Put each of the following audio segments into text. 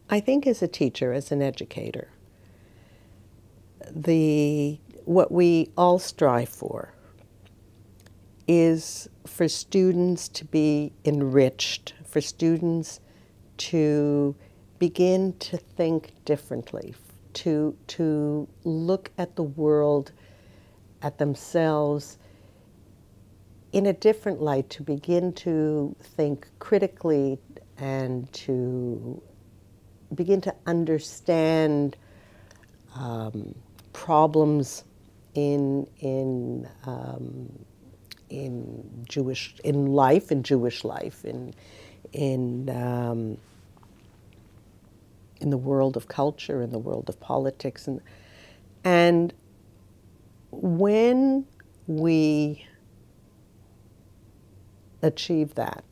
I think as a teacher, as an educator, what we all strive for is for students to be enriched, for students to begin to think differently, to look at the world, at themselves in a different light, to begin to think critically and to begin to understand problems in life, in Jewish life, in the world of culture, in the world of politics, and when we achieve that,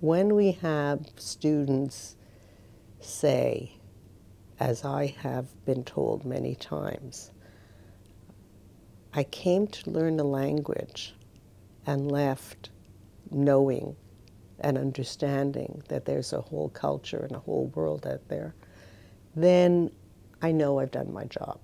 when we have students say, as I have been told many times, I came to learn the language and left knowing and understanding that there's a whole culture and a whole world out there, then I know I've done my job.